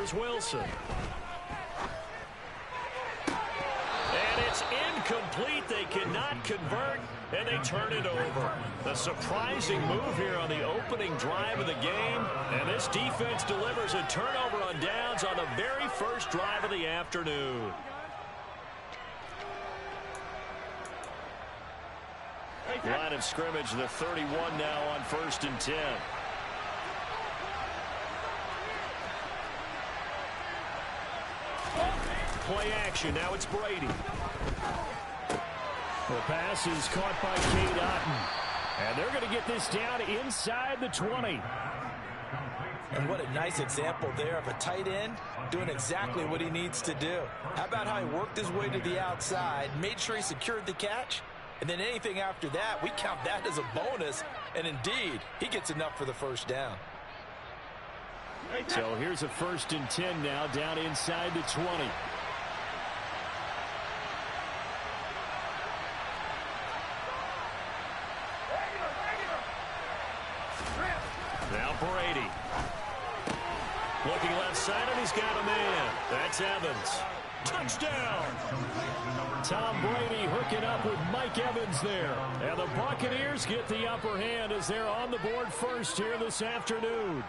is Wilson. And it's incomplete. They cannot convert, and they turn it over. A surprising move here on the opening drive of the game, and this defense delivers a turnover on downs on the very first drive of the afternoon. Line of scrimmage, the 31 now on 1st and 10. Play action. Now it's Brady. The pass is caught by Cade Otton. And they're going to get this down inside the 20. And what a nice example there of a tight end doing exactly what he needs to do. How about how he worked his way to the outside, made sure he secured the catch, and then anything after that, we count that as a bonus. And indeed, he gets enough for the first down. So here's a 1st and 10 now, down inside the 20. Now Brady. Looking left side, and he's got a man. That's Evans. Touchdown! Tom Brady hooking up with Mike Evans there. And the Buccaneers get the upper hand as they're on the board first here this afternoon.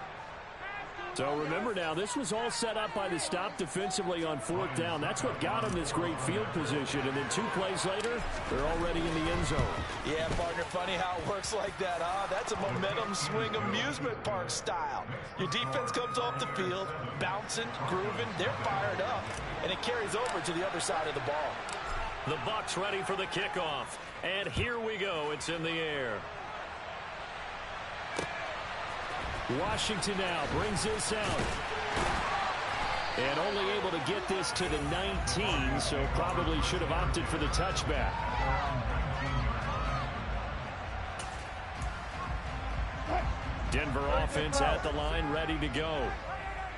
So remember now, this was all set up by the stop defensively on 4th down. That's what got them this great field position. And then 2 plays later, they're already in the end zone. Yeah, partner, funny how it works like that, huh? That's a momentum swing amusement park style. Your defense comes off the field, bouncing, grooving, they're fired up, and it carries over to the other side of the ball. The Bucs ready for the kickoff. And here we go. It's in the air. Washington now brings this out. And only able to get this to the 19, so probably should have opted for the touchback. Denver offense at the line, ready to go.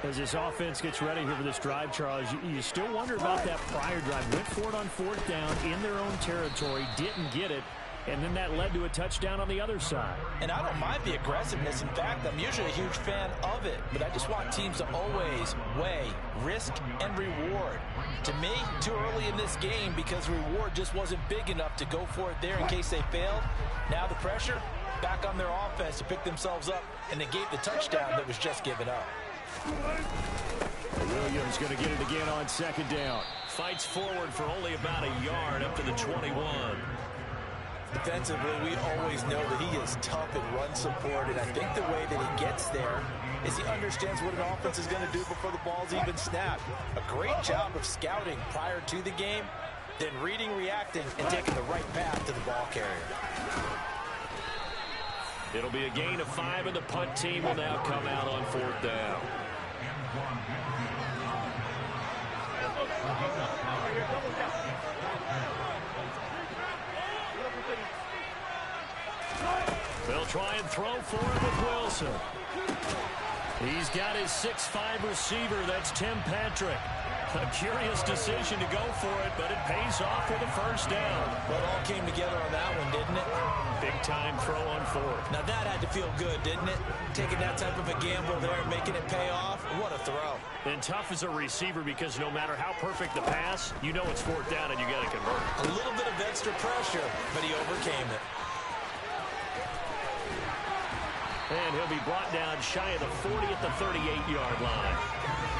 As this offense gets ready here for this drive, Charles, you still wonder about that prior drive. Went for it on 4th down in their own territory, didn't get it. And then that led to a touchdown on the other side. And I don't mind the aggressiveness. In fact, I'm usually a huge fan of it. But I just want teams to always weigh risk and reward. To me, too early in this game because reward just wasn't big enough to go for it there in case they failed. Now the pressure back on their offense to pick themselves up and negate the touchdown that was just given up. Williams going to get it again on 2nd down. Fights forward for only about a yard up to the 21. Defensively, we always know that he is tough in run support, and I think the way that he gets there is he understands what an offense is going to do before the ball's even snapped. A great job of scouting prior to the game, then reading, reacting, and taking the right path to the ball carrier. It'll be a gain of 5, and the punt team will now come out on 4th down. They'll try and throw for it with Wilson. He's got his 6'5" receiver. That's Tim Patrick. A curious decision to go for it, but it pays off for the first down. Well, it all came together on that one, didn't it? Big-time throw on 4th. Now, that had to feel good, didn't it? Taking that type of a gamble there and making it pay off. What a throw. And tough as a receiver because no matter how perfect the pass, you know it's 4th down and you got to convert. A little bit of extra pressure, but he overcame it. And he'll be brought down shy of the 40 at the 38-yard line.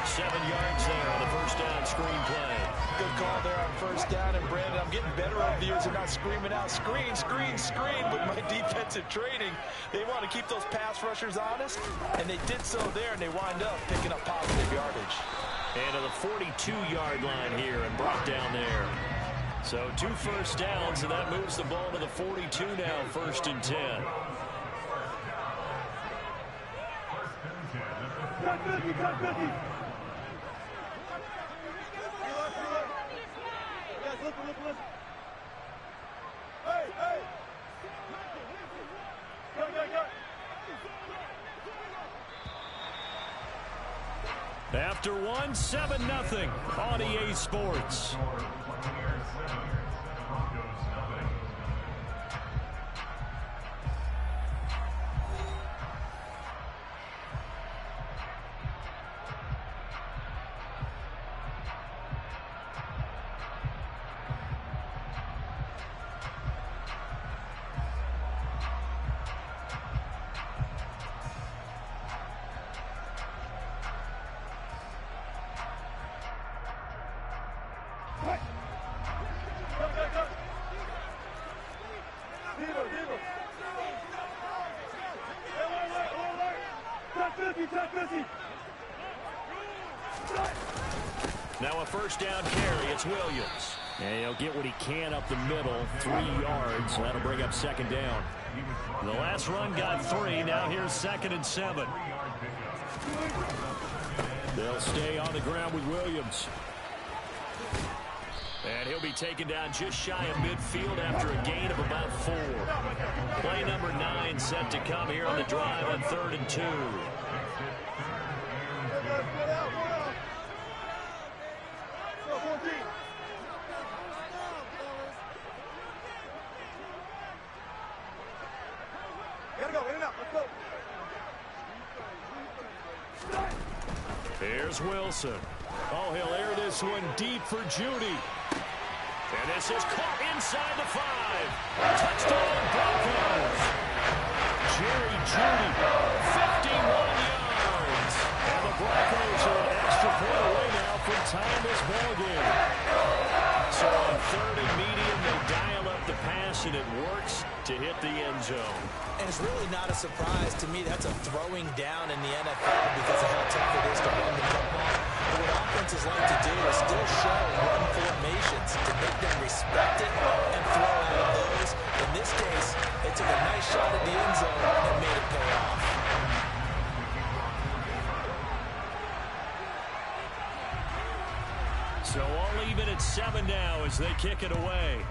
7 yards there on the first down screen play. Good call there on first down. And, Brandon, I'm getting better over the years of not screaming out, screen, screen, screen with my defensive training. They want to keep those pass rushers honest, and they did so there, and they wind up picking up positive yardage. And to the 42-yard line here and brought down there. So 2 first downs, and that moves the ball to the 42 now, 1st and 10. After 1, 7-0 on EA Sports. a first down carry. It's Williams. And he'll get what he can up the middle, 3 yards. That'll bring up second down. The last run got 3. Now here's 2nd and 7. They'll stay on the ground with Williams. And he'll be taken down just shy of midfield after a gain of about 4. Play number 9 set to come here on the drive on 3rd and 2. Here's Wilson. Oh, he'll air this one deep for Judy. And this is caught inside the 5. Touchdown, Broncos. Jerry Judy, 51 yards. And the Broncos are an extra point away now from tying this ballgame. So on 3rd and medium, they dial up the pass, and it works to hit the end zone. And it's really not a surprise to me. That's a throwing down in the NFL because of how tough it is to run the football. But what offenses like to do is still show run formations to make them respect it and throw out of those. In this case, they took a nice shot at the end zone and made it pay off. So all even at 7 now as they kick it away.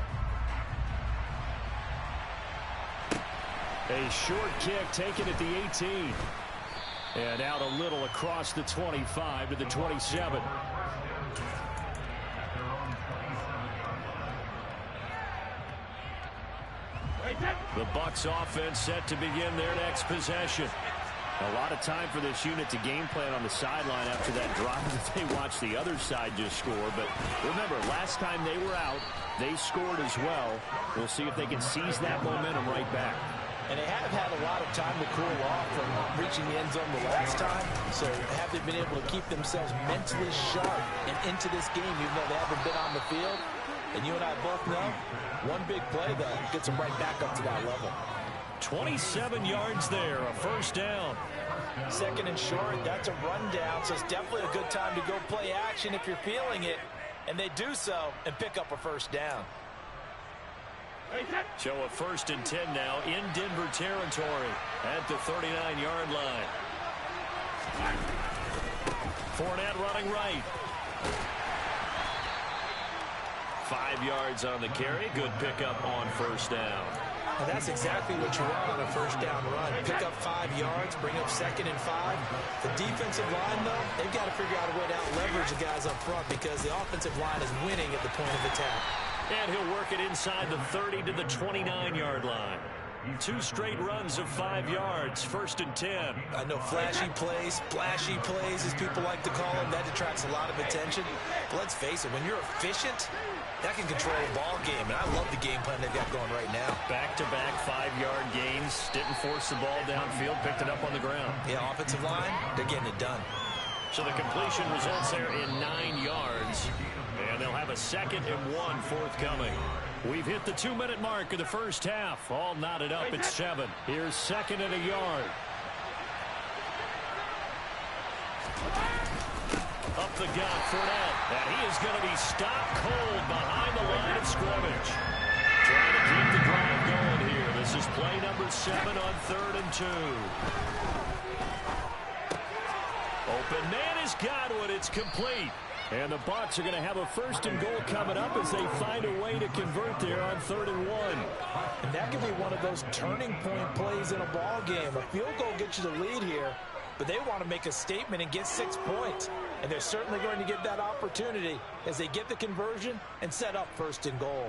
A short kick taken at the 18. And out a little across the 25 to the 27. The Bucs offense set to begin their next possession. A lot of time for this unit to game plan on the sideline after that drive that they watched the other side just score. But remember, last time they were out, they scored as well. We'll see if they can seize that momentum right back. And they have had a lot of time to cool off from reaching the end zone the last time. So have they been able to keep themselves mentally sharp and into this game even though they haven't been on the field? And you and I both know, one big play, though, gets them right back up to that level. 27 yards there, a first down. 2nd and short, that's a rundown, so it's definitely a good time to go play action if you're feeling it. And they do so and pick up a first down. So a 1st and 10 now in Denver territory at the 39-yard line. Fournette running right. 5 yards on the carry. Good pickup on first down. And that's exactly what you want on a first down run. Pick up 5 yards, bring up 2nd and 5. The defensive line, though, they've got to figure out a way to out-leverage the guys up front because the offensive line is winning at the point of attack. And he'll work it inside the 30 to the 29-yard line. 2 straight runs of 5 yards, 1st and 10. I know flashy plays, as people like to call them, that attracts a lot of attention. But let's face it, when you're efficient, that can control a ball game. And I love the game plan they've got going right now. Back-to-back 5-yard gains. Didn't force the ball downfield, picked it up on the ground. Yeah, offensive line, they're getting it done. So the completion results there in 9 yards. And they'll have a 2nd and 1 forthcoming. We've hit the 2-minute mark of the first half. All knotted up at 7. Here's 2nd and a yard. Up the gut, Fournette. And he is going to be stopped cold behind the line of scrimmage. Trying to keep the drive going here. This is play number 7 on 3rd and 2. Open man has got one. It's complete. And the Bucs are going to have a 1st and goal coming up as they find a way to convert there on 3rd and 1. And that could be one of those turning point plays in a ball game. A field goal gets you the lead here, but they want to make a statement and get 6 points. And they're certainly going to get that opportunity as they get the conversion and set up 1st and goal.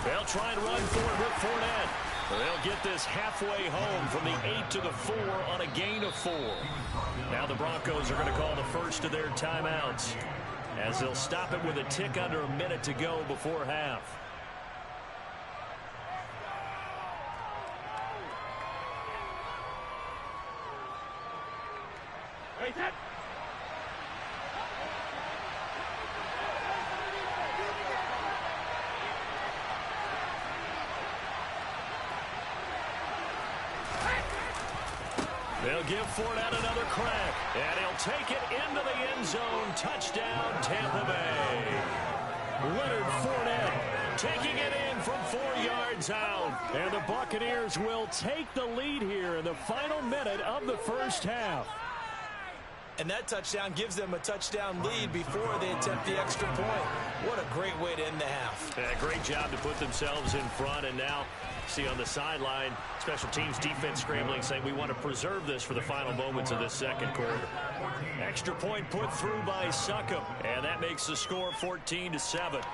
They'll try and run for it with Fournette. They'll get this halfway home from the 8 to the 4 on a gain of 4. Now the Broncos are going to call the first of their timeouts as they'll stop it with a tick under a minute to go before half. They'll give Fournette another crack, and he'll take it into the end zone. Touchdown, Tampa Bay. Leonard Fournette taking it in from 4 yards out. And the Buccaneers will take the lead here in the final minute of the first half. And that touchdown gives them a touchdown lead before they attempt the extra point. What a great way to end the half. Yeah, great job to put themselves in front. And now, see on the sideline, special teams defense scrambling, saying we want to preserve this for the final moments of this second quarter. Extra point put through by Succop. And that makes the score 14-7.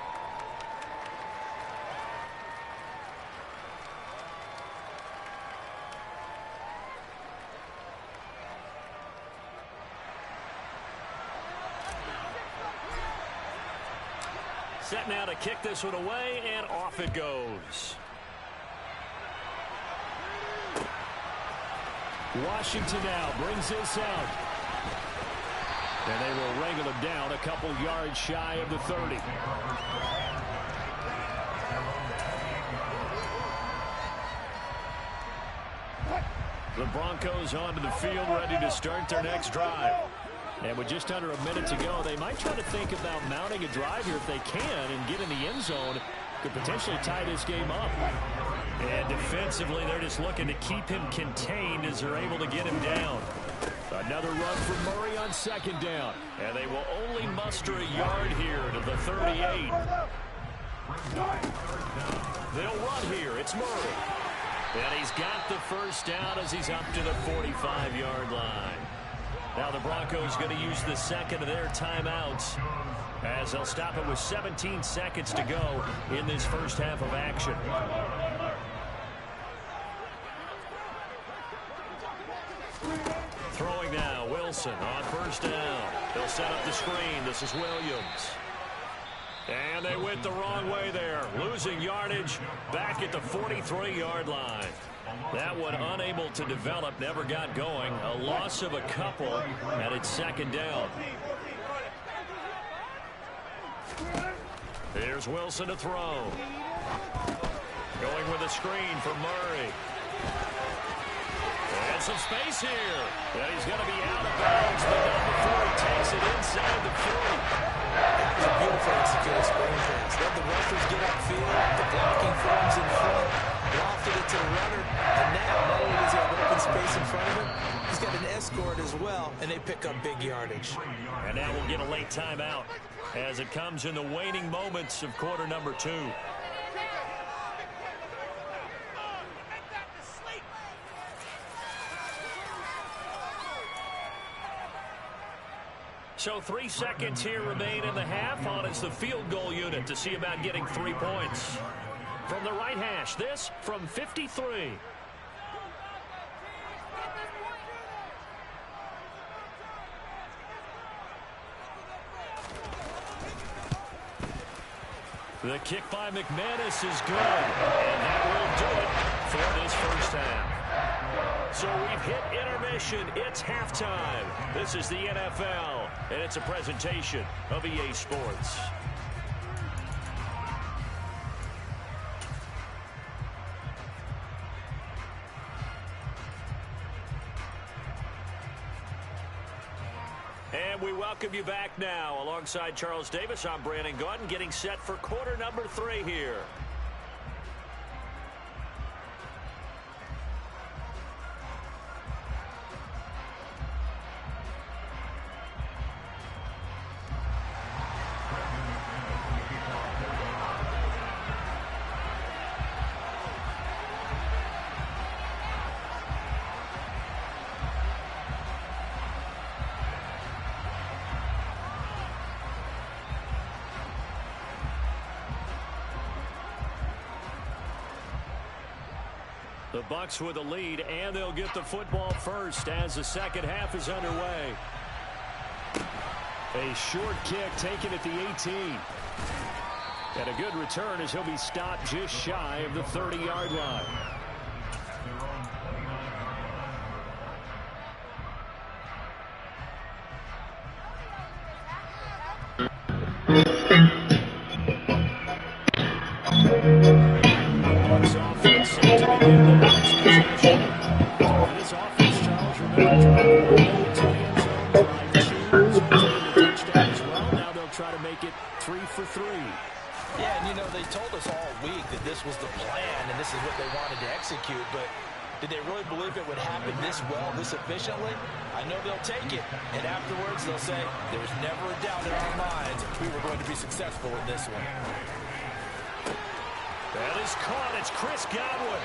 Set now to kick this one away, and off it goes. Washington now brings this out. And they will wrangle him down a couple yards shy of the 30. The Broncos onto the field, ready to start their next drive. And with just under a minute to go, they might try to think about mounting a drive here if they can and get in the end zone. Could potentially tie this game up. And defensively, they're just looking to keep him contained as they're able to get him down. Another run for Murray on second down. And they will only muster a yard here to the 38. They'll run here. It's Murray. And he's got the first down as he's up to the 45-yard line. Now the Broncos going to use the second of their timeouts as they'll stop it with 17 seconds to go in this first half of action. Throwing now, Wilson on first down. They'll set up the screen. This is Williams. And they went the wrong way there, losing yardage back at the 43-yard line. That one unable to develop, never got going. A loss of a couple, and it's second down. Here's Wilson to throw. Going with a screen for Murray. And some space here. And he's going to be out of bounds, but not before he takes it inside the 40. That was a beautiful executed screen pass. Let the rushers get upfield. The blocking forms in front. Lofted it to the runner. And now, not only does he have open space in front of him, he's got an escort as well, and they pick up big yardage. And now we'll get a late timeout as it comes in the waning moments of quarter number 2. So 3 seconds here remain in the half on as the field goal unit to see about getting 3 points. From the right hash, this from 53. The kick by McManus is good, and that will do it for this first half. So we've hit intermission. It's halftime. This is the NFL, and it's a presentation of EA Sports. And we welcome you back now. Alongside Charles Davis, I'm Brandon Gaudin, getting set for quarter number 3 here. The Bucs with a lead, and they'll get the football first as the second half is underway. A short kick taken at the 18. And a good return as he'll be stopped just shy of the 30-yard line. Bucs offense set to begin their next possession. This offense, Charles, remember, three. Yeah, and they told us all week that this was the plan and this is what they wanted to execute, but did they really believe it would happen this well, this efficiently? I know they'll take it, and afterwards they'll say, there was never a doubt in our minds we were going to be successful in this one. That is caught. It's Chris Godwin.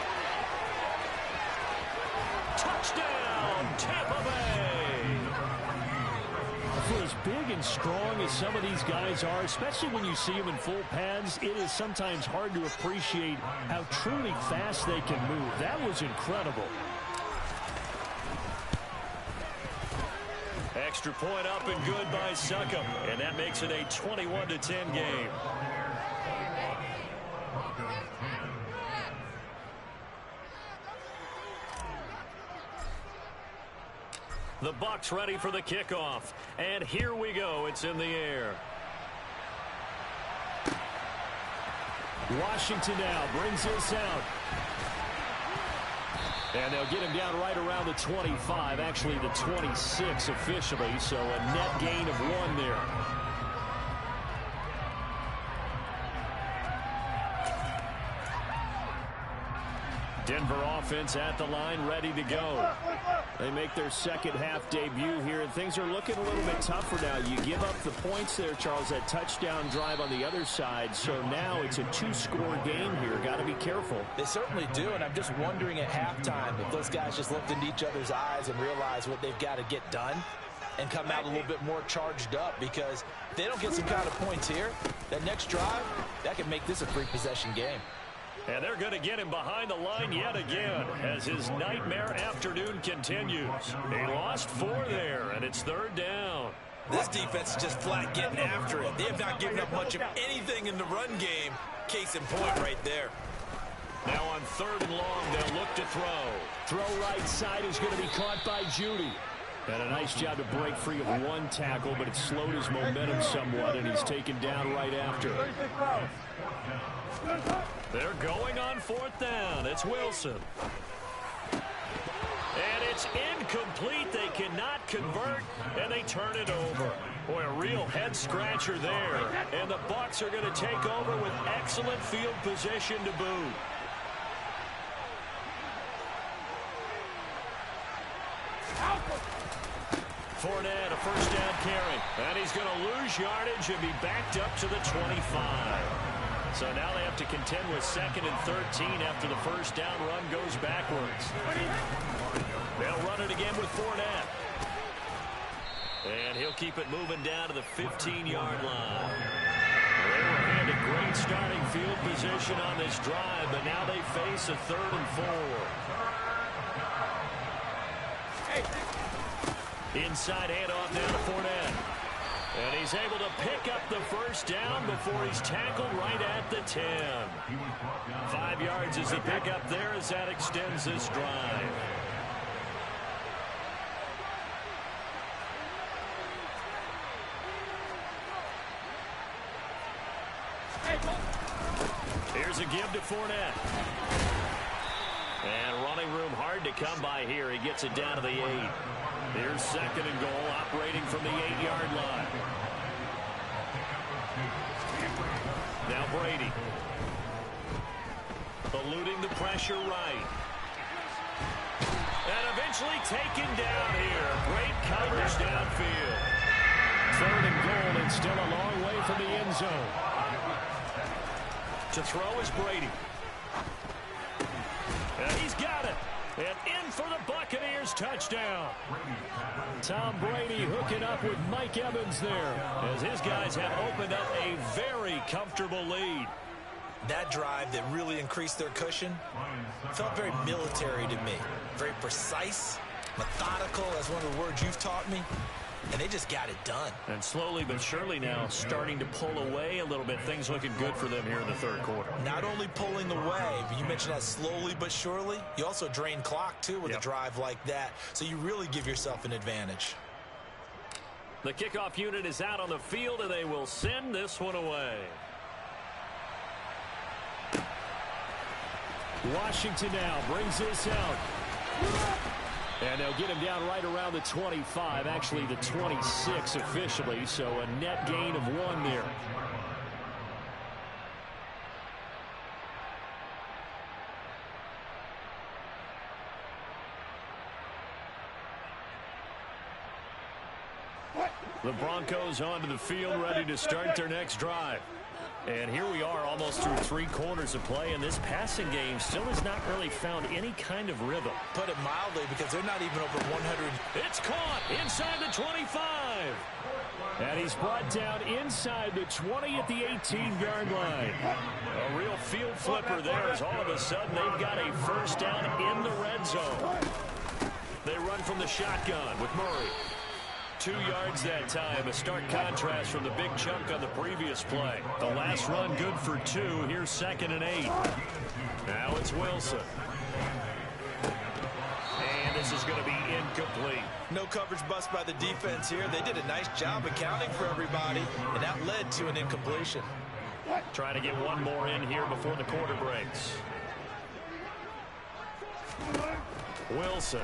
Touchdown, Tampa Bay. For as big and strong as some of these guys are, especially when you see them in full pads, it is sometimes hard to appreciate how truly fast they can move. That was incredible. Extra point up and good by Succop, and that makes it a 21-10 game. The Bucs ready for the kickoff. And here we go. It's in the air. Washington now brings this out. And they'll get him down right around the 25, actually the 26 officially, so a net gain of 1 there. Denver offense at the line, ready to go. They make their second half debut here, and things are looking a little bit tougher now. You give up the points there, Charles, that touchdown drive on the other side, so now it's a 2-score game here. Got to be careful. They certainly do, and I'm just wondering at halftime if those guys just looked into each other's eyes and realized what they've got to get done and come out a little bit more charged up, because if they don't get some kind of points here, that next drive, that could make this a 3-possession game. And they're going to get him behind the line yet again as his nightmare afternoon continues. They lost 4 there, and it's 3rd down. This defense is just flat getting after it. They have not given up much of anything in the run game. Case in point right there. Now on 3rd and long, they'll look to throw. Throw right side is going to be caught by Jeudy. And a nice job to break free of 1 tackle, but it slowed his momentum somewhat, and he's taken down right after. They're going on 4th down. It's Wilson. And it's incomplete. They cannot convert, and they turn it over. Boy, a real head-scratcher there. And the Bucs are going to take over with excellent field position to boot. Fournette, a first down carry. And he's going to lose yardage and be backed up to the 25. So now they have to contend with 2nd and 13 after the first down run goes backwards. They'll run it again with Fournette. And he'll keep it moving down to the 15-yard line. They were handed great starting field position on this drive, but now they face a 3rd and 4. Inside handoff down to Fournette. And he's able to pick up the first down before he's tackled right at the 10. 5 yards is the pickup there as that extends this drive. Here's a give to Fournette. And running room hard to come by here. He gets it down to the 8. Here's 2nd and goal, operating from the 8-yard line. Now Brady. Eluding the pressure right. And eventually taken down here. Great coverage downfield. 3rd and goal, and still a long way from the end zone. To throw is Brady. And he's got it. And in for the Buccaneers touchdown. Tom Brady hooking up with Mike Evans there as his guys have opened up a very comfortable lead. That drive that really increased their cushion felt very military to me. Very precise, methodical, that's one of the words you've taught me. And they just got it done. And slowly but surely now starting to pull away a little bit. Things looking good for them here in the 3rd quarter. Not only pulling away, but you mentioned that slowly but surely. You also drain clock, too, with a drive like that. So you really give yourself an advantage. The kickoff unit is out on the field, and they will send this one away. Washington now brings this out. And they'll get him down right around the 25, actually the 26 officially, so a net gain of 1 there. The Broncos onto the field, ready to start their next drive. And here we are almost through 3 quarters of play, and this passing game still has not really found any kind of rhythm. Put it mildly, because they're not even over 100. It's caught inside the 25. And he's brought down inside the 20 at the 18-yard line. A real field flipper there as all of a sudden they've got a first down in the red zone. They run from the shotgun with Murray. 2 yards that time, a stark contrast from the big chunk on the previous play. The last run good for 2. Here's 2nd and 8. Now it's Wilson. And this is going to be incomplete. No coverage bust by the defense here. They did a nice job accounting for everybody, and that led to an incompletion. Trying to get one more in here before the quarter breaks. Wilson.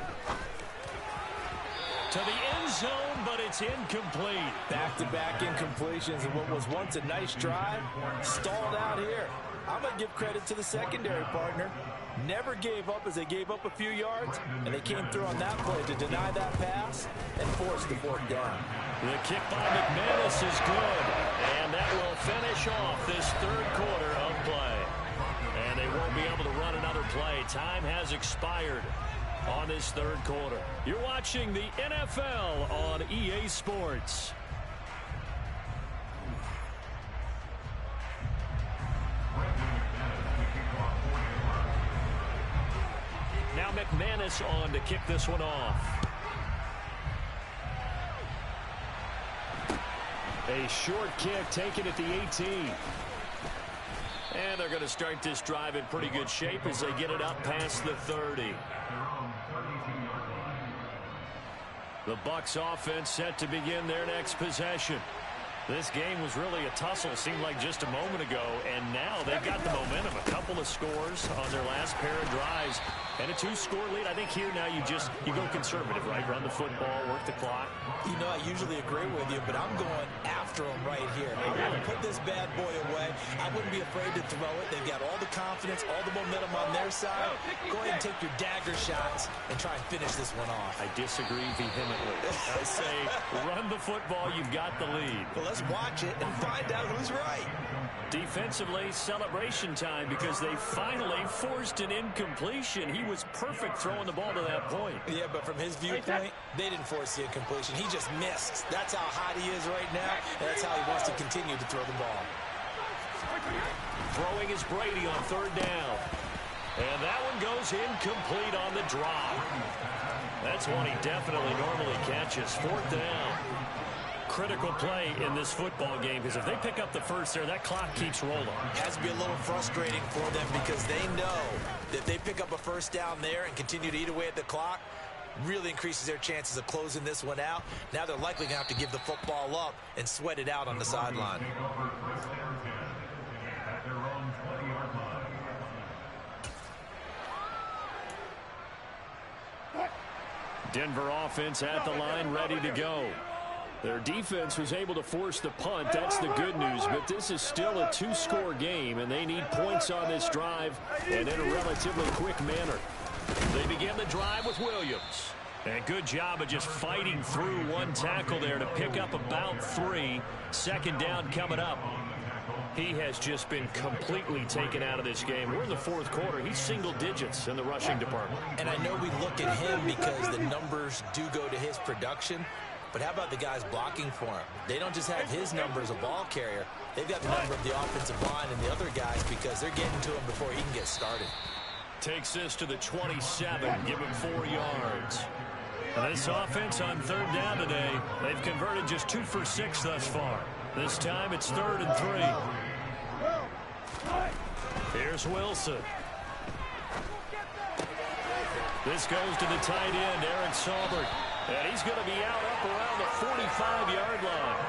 To the end zone, but it's incomplete. Back-to-back incompletions and what was once a nice drive stalled out here. I'm going to give credit to the secondary partner. Never gave up as they gave up a few yards, and they came through on that play to deny that pass and force the 4th down. The kick by McManus is good, and that will finish off this 3rd quarter of play. And they won't be able to run another play. Time has expired on this 3rd quarter. You're watching the NFL on EA Sports. Now McManus on to kick this one off. A short kick taken at the 18. And they're going to start this drive in pretty good shape as they get it up past the 30. The Bucs offense set to begin their next possession. This game was really a tussle, seemed like just a moment ago, and now they've got the momentum. A couple of scores on their last pair of drives, and a 2-score lead. I think here now you go conservative, right? Run the football, work the clock. You know, I usually agree with you, but I'm going after them right here. I want to put this bad boy away. I wouldn't be afraid to throw it. They've got all the confidence, all the momentum on their side. Go ahead and take your dagger shots and try and finish this one off. I disagree vehemently. I say run the football. You've got the lead. Well, let's watch it and find out who's right. Defensively, celebration time because they finally forced an incompletion. He was perfect throwing the ball to that point. Yeah, but from his viewpoint, they didn't force the incompletion. He just missed. That's how hot he is right now, and that's how he wants to continue to throw the ball. Throwing is Brady on 3rd down. And that one goes incomplete on the drop. That's one he definitely normally catches. 4th down. Critical play in this football game because if they pick up the first there, that clock keeps rolling. It has to be a little frustrating for them because they know that they pick up a first down there and continue to eat away at the clock, really increases their chances of closing this one out. Now they're likely going to have to give the football up and sweat it out on the sideline. Denver offense at the line, ready to go. Their defense was able to force the punt. That's the good news, but this is still a 2-score game, and they need points on this drive and in a relatively quick manner. They begin the drive with Williams. And good job of just fighting through one tackle there to pick up about 3. 2nd down coming up. He has just been completely taken out of this game. We're in the 4th quarter. He's single digits in the rushing department. And I know we look at him because the numbers do go to his production. But how about the guys blocking for him? They don't just have his number as a ball carrier. They've got the number of the offensive line and the other guys because they're getting to him before he can get started. Takes this to the 27. Give him 4 yards. This offense on 3rd down today, they've converted just 2 for 6 thus far. This time it's 3rd and 3. Here's Wilson. This goes to the tight end, Eric Saubert. And he's going to be out up around the 45-yard line.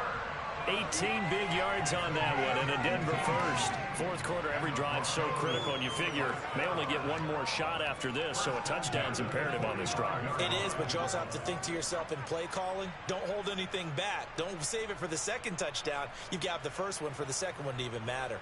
18 big yards on that one, and a Denver first. 4th quarter, every drive so critical, and you figure may only get one more shot after this, so a touchdown's imperative on this drive. It is, but you also have to think to yourself in play calling, don't hold anything back. Don't save it for the 2nd touchdown. You've got the first one for the 2nd one to even matter.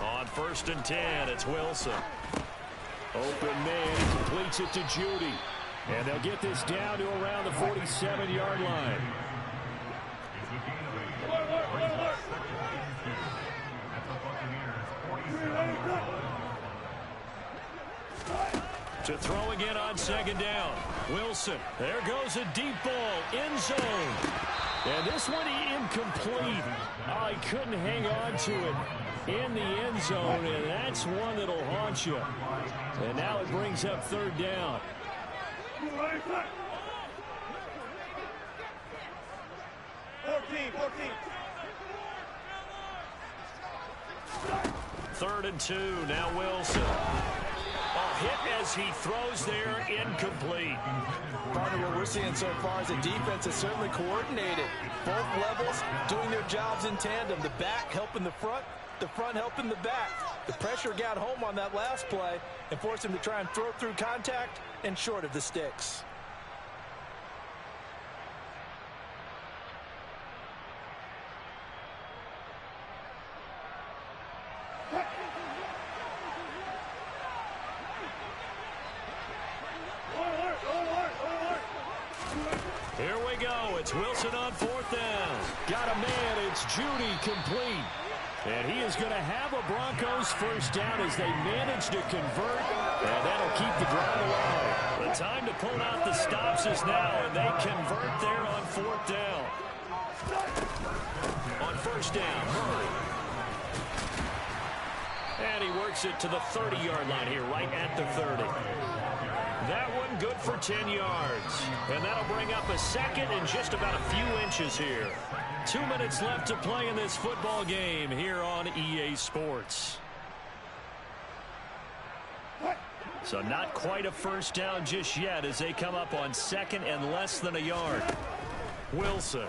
On 1st and 10, it's Wilson. Open man, he completes it to Judy. And they'll get this down to around the 47-yard line. To throw again on 2nd down. Wilson. There goes a deep ball. End zone. And this one incomplete. Oh, he couldn't hang on to it in the end zone, and that's one that'll haunt you. And now it brings up 3rd down. 3rd and 2. Now Wilson. A hit as he throws there, incomplete. Partner, what we're seeing so far is the defense is certainly coordinated. Both levels doing their jobs in tandem. The back helping the front helping the back. The pressure got home on that last play and forced him to try and throw through contact and short of the sticks. Here we go. It's Wilson on 4th down. Got a man. It's Judy, complete. And he is going to have a Broncos 1st down as they manage to convert. And that'll keep the drive alive. The time to pull out the stops is now, and they convert there on 4th down. On 1st down, Murray. And he works it to the 30-yard line here, right at the 30. That one good for 10 yards. And that'll bring up a 2nd and just about a few inches here. 2 minutes left to play in this football game here on EA Sports. So not quite a 1st down just yet as they come up on 2nd and less than a yard. Wilson.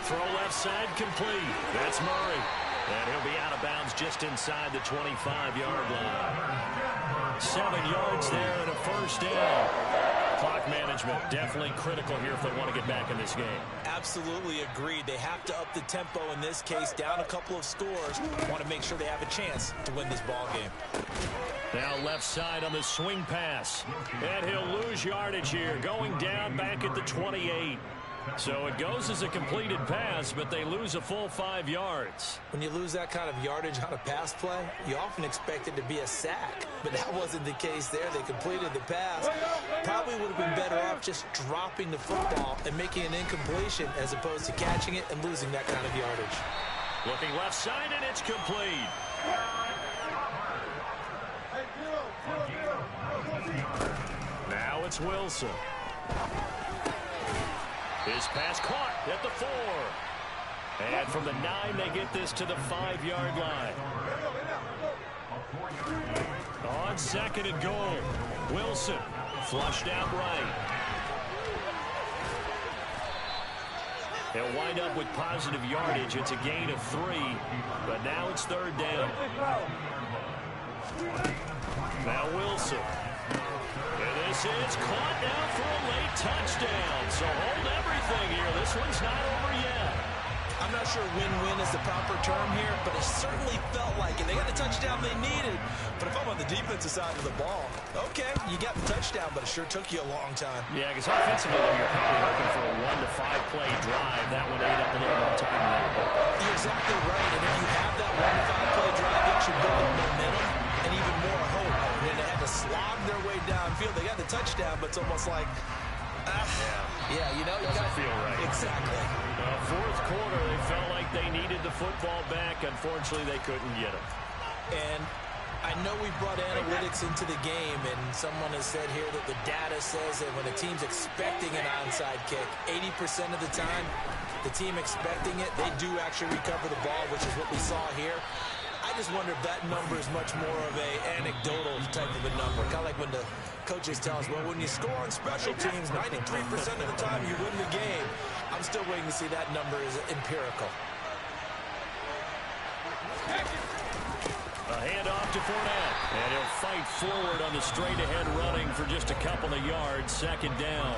Throw left side, complete. That's Murray. And he'll be out of bounds just inside the 25-yard line. 7 yards there and a 1st down. Clock management definitely critical here if they want to get back in this game. Absolutely agreed. They have to up the tempo in this case, down a couple of scores. Want to make sure they have a chance to win this ball game. Now left side on the swing pass. And he'll lose yardage here, going down back at the 28. So it goes as a completed pass, but they lose a full 5 yards. When you lose that kind of yardage on a pass play, you often expect it to be a sack. But that wasn't the case there. They completed the pass. Probably would have been better off just dropping the football and making an incompletion as opposed to catching it and losing that kind of yardage. Looking left side, and it's complete. Now it's Wilson. His pass caught at the 4. And from the 9, they get this to the 5-yard line. On 2nd and goal, Wilson flushed out right. They'll wind up with positive yardage. It's a gain of 3, but now it's 3rd down. Now Wilson. And this is caught now for a late touchdown. So hold everything here. This one's not over yet. I'm not sure win-win is the proper term here, but it certainly felt like it. They got the touchdown they needed. But if I'm on the defensive side of the ball, okay, you got the touchdown, but it sure took you a long time. Yeah, because offensively, you're probably looking for a 1 to 5 play drive. That one ate up a little more time than that. You're exactly right. And if you have that 1 to 5 play drive, it should build up momentum and even more hope. And they had to slog their way downfield. They got the touchdown, but it's almost like, yeah, you know, you doesn't feel right. Exactly. 4th quarter, they felt like they needed the football back. Unfortunately, they couldn't get it. And I know we brought analytics into the game, and someone has said here that the data says that when a team's expecting an onside kick, 80% of the time, the team expecting it, they do actually recover the ball, which is what we saw here. I just wonder if that number is much more of a anecdotal type of a number. Kind of like when the coaches tell us, well, when you score on special teams, 93% of the time you win the game. I'm still waiting to see that number is empirical. A handoff to Fournette. And he'll fight forward on the straight-ahead running for just a couple of yards. 2nd down.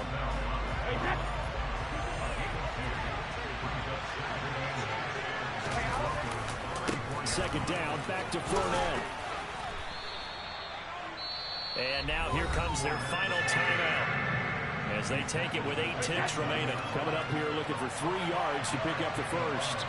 second down, back to Fournette. And now here comes their final timeout as they take it with 8 ticks remaining. Coming up here looking for 3 yards to pick up the first.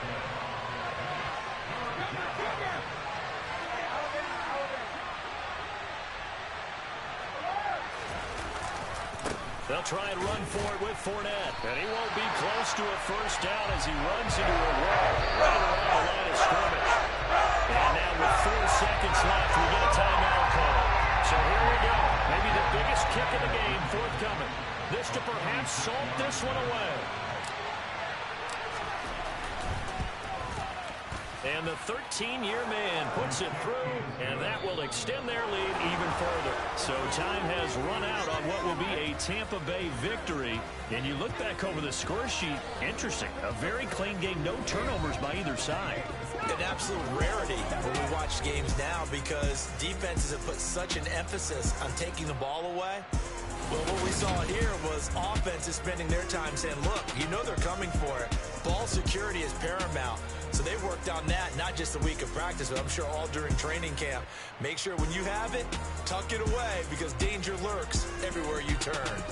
They'll try and run for it with Fournette. And he won't be close to a first down as he runs into a wall right around the line of scrimmage. And now with 4 seconds left, we get a timeout call. So here we go. Maybe the biggest kick of the game forthcoming. This to perhaps salt this one away. And the 13-year man puts it through, and that will extend their lead even further. So time has run out on what will be a Tampa Bay victory. And you look back over the score sheet, interesting. A very clean game, no turnovers by either side. An absolute rarity when we watch games now because defenses have put such an emphasis on taking the ball away. Well, what we saw here was offenses spending their time saying, look, you know they're coming for it. Ball security is paramount. So they worked on that, not just a week of practice, but I'm sure all during training camp. Make sure when you have it, tuck it away because danger lurks everywhere you turn.